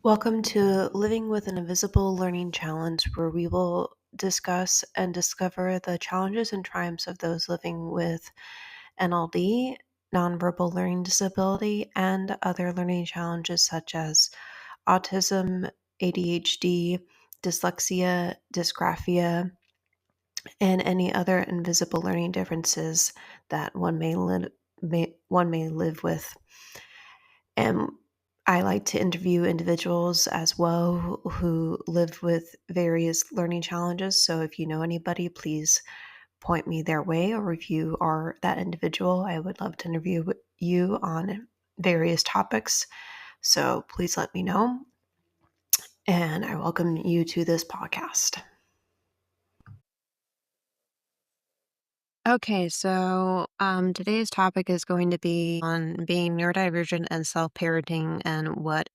Welcome to Living with an Invisible Learning Challenge, where we will discuss and discover the challenges and triumphs of those living with NLD, nonverbal learning disability, and other learning challenges such as autism, ADHD, dyslexia, dysgraphia, and any other invisible learning differences that one may live with. And I like to interview individuals as well who live with various learning challenges. So if you know anybody, please point me their way, or if you are that individual, I would love to interview you on various topics. So please let me know. And I welcome you to this podcast. Okay, so today's topic is going to be on being neurodivergent and self-parenting and what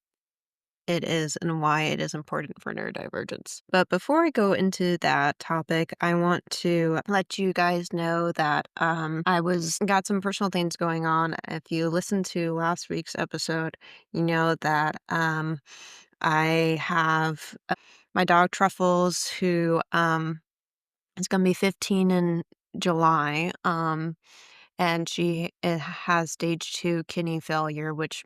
it is and why it is important for neurodivergence. But before I go into that topic, I want to let you guys know that I was got some personal things going on. If you listened to last week's episode, you know that I have my dog Truffles, who is going to be 15 in July. And she has stage 2 kidney failure, which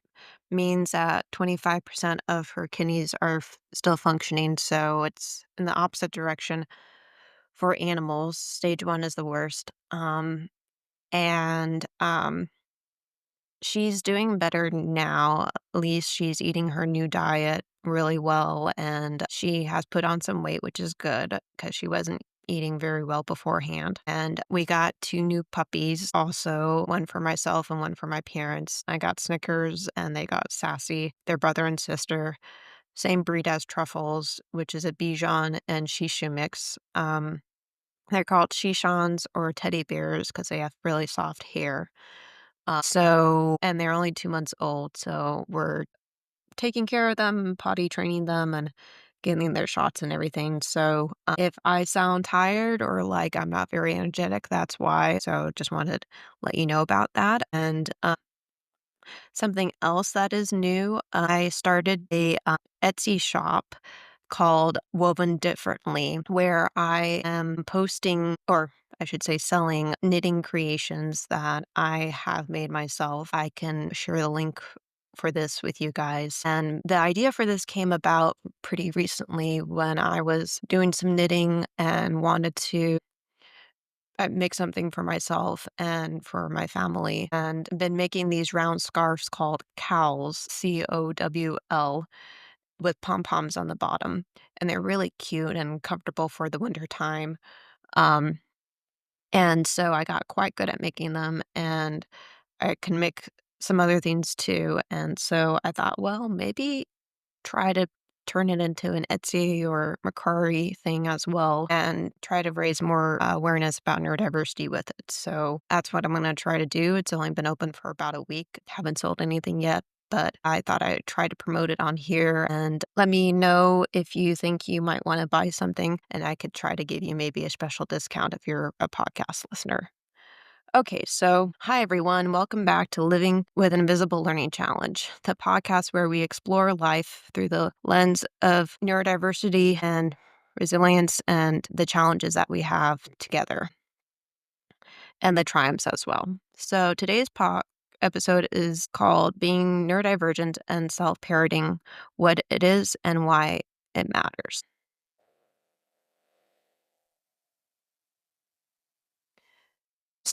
means that 25% of her kidneys are still functioning. So it's in the opposite direction for animals. Stage 1 is the worst. And she's doing better now. At least she's eating her new diet really well, and she has put on some weight, which is good because she wasn't eating very well beforehand. And we got 2 new puppies also, one for myself and one for my parents. I got Snickers and they got Sassy. They're brother and sister, same breed as Truffles, which is a Bichon and Shih Tzu mix. They're called Shishans or teddy bears because they have really soft hair. And they're only 2 months old, so we're taking care of them, potty training them, and getting their shots and everything. So, if I sound tired or like I'm not very energetic, that's why. So, just wanted to let you know about that. And something else that is new, I started a Etsy shop called Woven Differently, where I am posting, or I should say, selling knitting creations that I have made myself. I can share the link for this with you guys. And the idea for this came about pretty recently when I was doing some knitting and wanted to make something for myself and for my family, and been making these round scarves called cowls, COWL, with pom-poms on the bottom, and they're really cute and comfortable for the winter time. Um, and so I got quite good at making them, and I can make some other things too. And so I thought, well, maybe try to turn it into an Etsy or Mercari thing as well and try to raise more awareness about neurodiversity with it. So that's what I'm going to try to do. It's only been open for about a week. Haven't sold anything yet, but I thought I'd try to promote it on here, and let me know if you think you might want to buy something, and I could try to give you maybe a special discount if you're a podcast listener. Okay, so hi everyone. Welcome back to Living with an Invisible Learning Challenge, the podcast where we explore life through the lens of neurodiversity and resilience and the challenges that we have together and the triumphs as well. So today's episode is called Being Neurodivergent and Self-Parenting, What It Is and Why It Matters.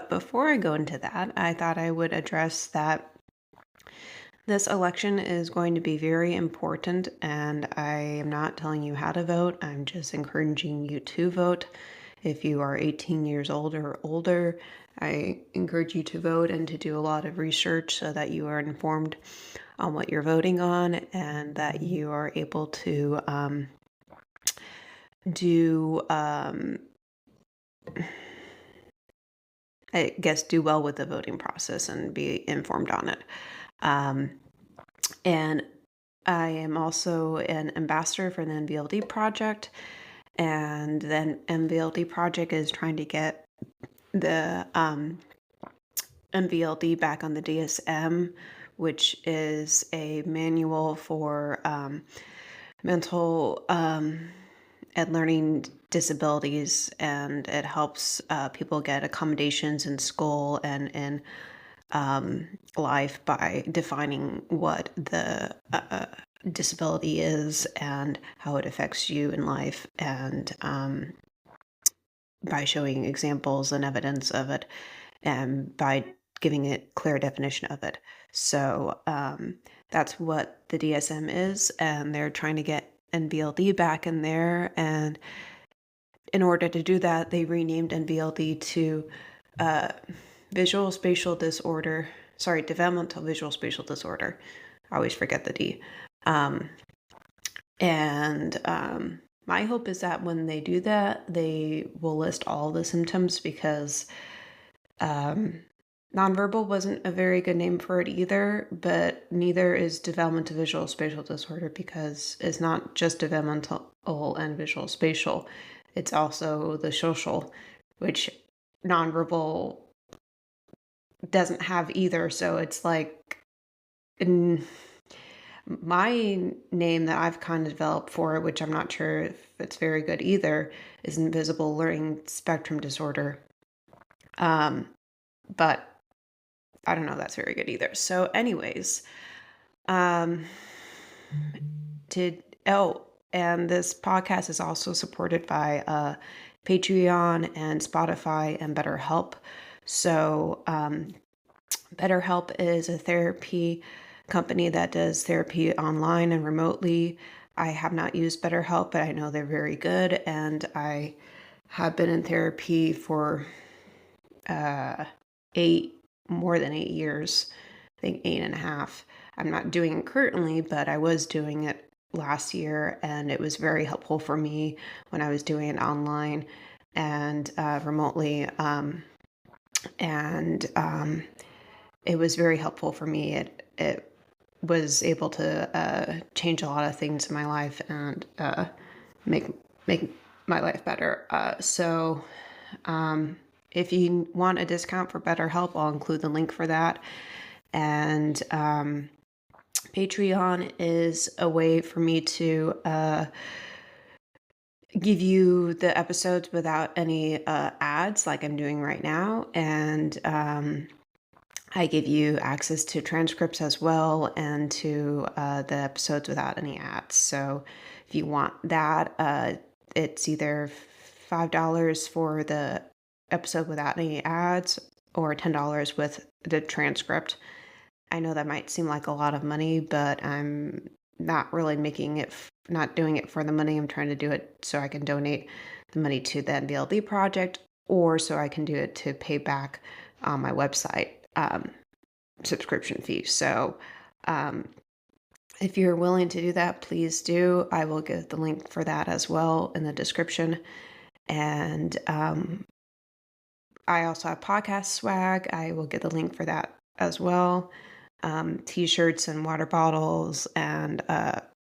Before I go into that, I thought I would address that this election is going to be very important, and I am not telling you how to vote. I'm just encouraging you to vote. If you are 18 years old or older, I encourage you to vote and to do a lot of research so that you are informed on what you're voting on, and that you are able to do, I guess, do well with the voting process and be informed on it. Um, and I am also an ambassador for the MVLD project, and then MVLD project is trying to get the MVLD back on the DSM, which is a manual for mental and learning disabilities, and it helps people get accommodations in school and in life by defining what the disability is and how it affects you in life, and by showing examples and evidence of it, and by giving a clear definition of it. So that's what the DSM is, and they're trying to get NBLD back in there. And in order to do that, they renamed NBLD to uh, visual spatial disorder. Sorry, developmental visual spatial disorder. I always forget the D. Um, and my hope is that when they do that, they will list all the symptoms, because um, nonverbal wasn't a very good name for it either, but neither is developmental visual spatial disorder, because it's not just developmental and visual spatial, it's also the social, which nonverbal doesn't have either. So it's like, in my name that I've kind of developed for it, which I'm not sure if it's very good either, is invisible learning spectrum disorder. Um, but I don't know if that's very good either. So, anyways, um, did oh, and this podcast is also supported by Patreon and Spotify and BetterHelp. So, BetterHelp is a therapy company that does therapy online and remotely. I have not used BetterHelp, but I know they're very good, and I have been in therapy for uh, eight more than 8 years. I think 8.5. I'm not doing it currently, but I was doing it last year, and it was very helpful for me when I was doing it online and remotely. And it was very helpful for me. It was able to change a lot of things in my life and make make my life better. So if you want a discount for BetterHelp, I'll include the link for that. And Patreon is a way for me to give you the episodes without any ads, like I'm doing right now. And I give you access to transcripts as well, and to the episodes without any ads. So if you want that, it's either $5 for the episode without any ads, or $10 with the transcript. I know that might seem like a lot of money, but I'm not really making it, not doing it for the money. I'm trying to do it so I can donate the money to the NBLD project, or so I can do it to pay back on my website subscription fee. So um, if you're willing to do that, please do. I will give the link for that as well in the description. And I also have podcast swag. I will get the link for that as well. T-shirts and water bottles and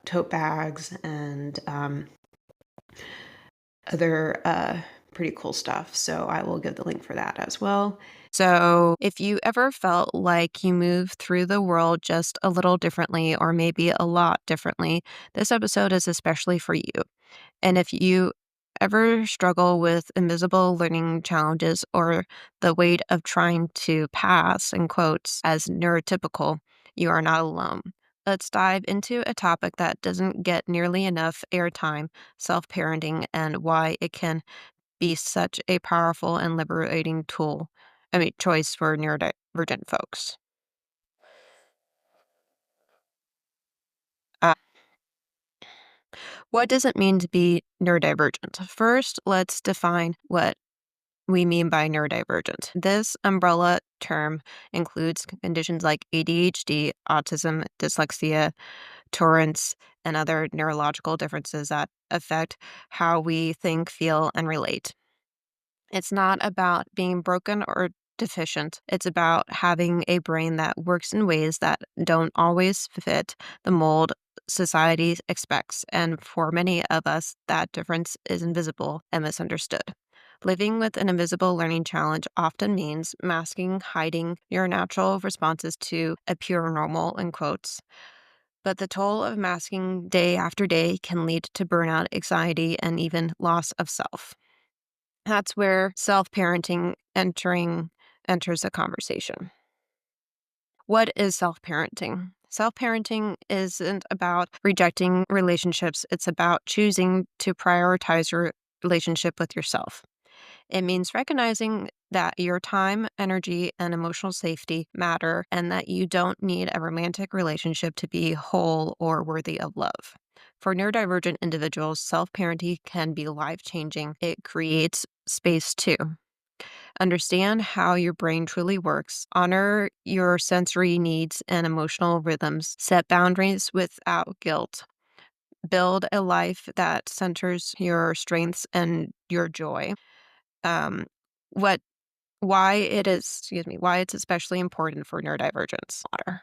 tote bags and other pretty cool stuff. So I will give the link for that as well. So if you ever felt like you moved through the world just a little differently, or maybe a lot differently, this episode is especially for you. And if you ever struggle with invisible learning challenges, or the weight of trying to pass, in quotes, as neurotypical, you are not alone. Let's dive into a topic that doesn't get nearly enough airtime: self parenting, and why it can be such a powerful and liberating choice for neurodivergent folks. Uh, what does it mean to be neurodivergent? First, let's define what we mean by neurodivergent. This umbrella term includes conditions like ADHD, autism, dyslexia, Torrance, and other neurological differences that affect how we think, feel, and relate. It's not about being broken or deficient. It's about having a brain that works in ways that don't always fit the mold society expects. And for many of us, that difference is invisible and misunderstood. Living with an invisible learning challenge often means masking, hiding your natural responses to appear normal, in quotes. But the toll of masking day after day can lead to burnout, anxiety, and even loss of self. That's where self-parenting enters the conversation. What is self-parenting? Self-parenting isn't about rejecting relationships, it's about choosing to prioritize your relationship with yourself. It means recognizing that your time, energy, and emotional safety matter and that you don't need a romantic relationship to be whole or worthy of love. For neurodivergent individuals, self parenting can be life changing. It creates space too. Understand how your brain truly works, honor your sensory needs and emotional rhythms, set boundaries without guilt, build a life that centers your strengths and your joy. Um, what why it's especially important for neurodivergence. Water.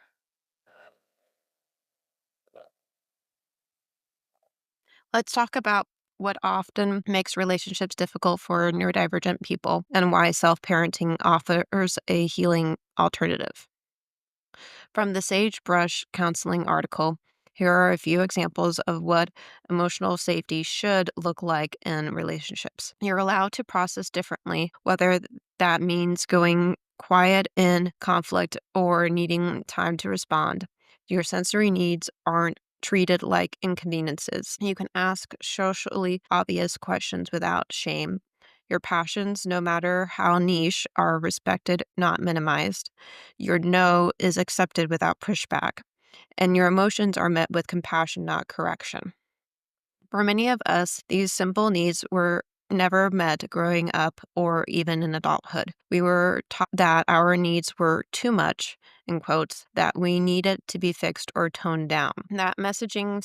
Let's talk about what often makes relationships difficult for neurodivergent people and why self-parenting offers a healing alternative. From the Sagebrush Counseling article, here are a few examples of what emotional safety should look like in relationships. You're allowed to process differently, whether that means going quiet in conflict or needing time to respond. Your sensory needs aren't treated like inconveniences. You can ask socially obvious questions without shame. Your passions, no matter how niche, are respected, not minimized. Your no is accepted without pushback, and your emotions are met with compassion, not correction. For many of us, these simple needs were never met growing up or even in adulthood. We were taught that our needs were too much, in quotes, that we needed to be fixed or toned down. That messaging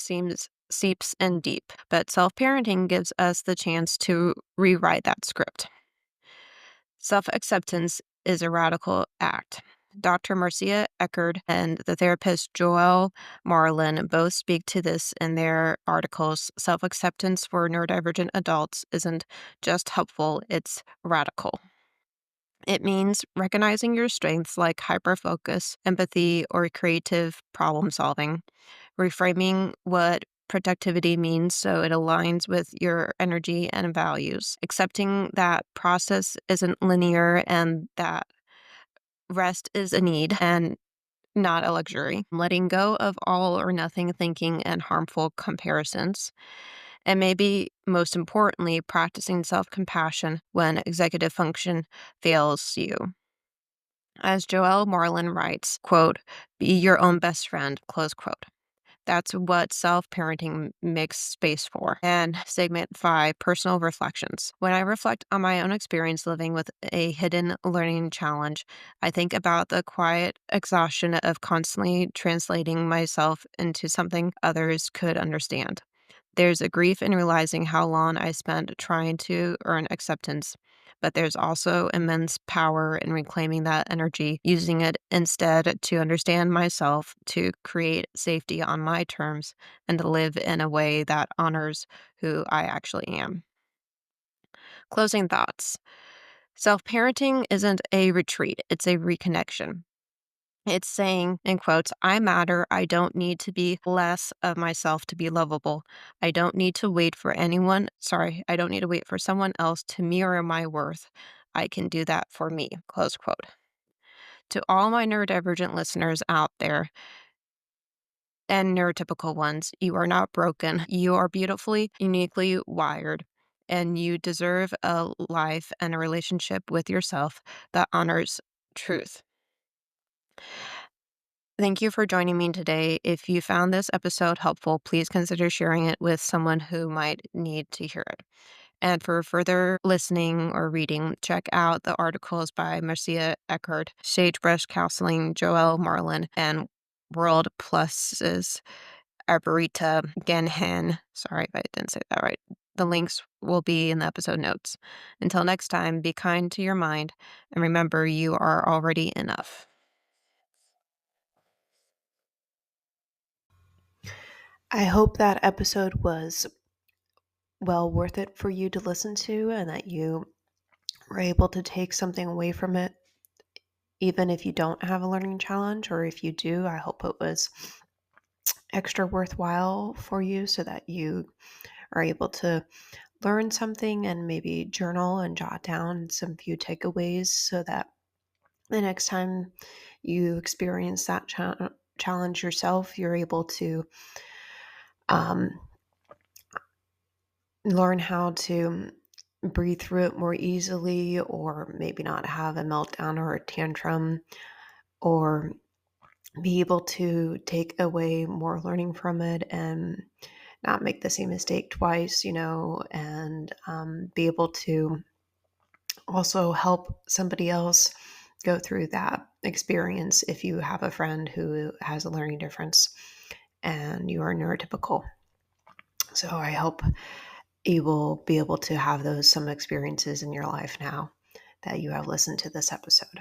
seeps in deep, but self parenting gives us the chance to rewrite that script. Self acceptance is a radical act. Dr. Marcia Eckerd and the therapist Joelle Marlin both speak to this in their articles. Self acceptance for neurodivergent adults isn't just helpful, it's radical. It means recognizing your strengths like hyperfocus, empathy, or creative problem solving, reframing what productivity means so it aligns with your energy and values, accepting that process isn't linear and that rest is a need and not a luxury, letting go of all or nothing thinking and harmful comparisons. And maybe most importantly, practicing self compassion when executive function fails you. As Joelle Marlin writes, quote, be your own best friend, close quote. That's what self parenting makes space for. And segment 5, personal reflections. When I reflect on my own experience living with a hidden learning challenge, I think about the quiet exhaustion of constantly translating myself into something others could understand. There's a grief in realizing how long I spent trying to earn acceptance, but there's also immense power in reclaiming that energy, using it instead to understand myself, to create safety on my terms, and to live in a way that honors who I actually am. Closing thoughts. Self parenting isn't a retreat, it's a reconnection. It's saying, in quotes, I matter. I don't need to be less of myself to be lovable. I don't need to wait for someone else to mirror my worth. I can do that for me, close quote. To all my neurodivergent listeners out there and neurotypical ones, you are not broken. You are beautifully, uniquely wired. And you deserve a life and a relationship with yourself that honors truth. Thank you for joining me today. If you found this episode helpful, please consider sharing it with someone who might need to hear it. And for further listening or reading, check out the articles by Marcia Eckert, Sagebrush Counseling, Joelle Marlin, and World Plus's Arborita Genhan. Sorry if I didn't say that right. The links will be in the episode notes. Until next time, be kind to your mind and remember you are already enough. I hope that episode was well worth it for you to listen to and that you were able to take something away from it, even if you don't have a learning challenge, or if you do, I hope it was extra worthwhile for you so that you are able to learn something and maybe journal and jot down some few takeaways so that the next time you experience that challenge yourself, you're able to um, learn how to breathe through it more easily, or maybe not have a meltdown or a tantrum, or be able to take away more learning from it and not make the same mistake twice, and be able to also help somebody else go through that experience if you have a friend who has a learning difference and you are neurotypical. So I hope you will be able to have those some experiences in your life now that you have listened to this episode.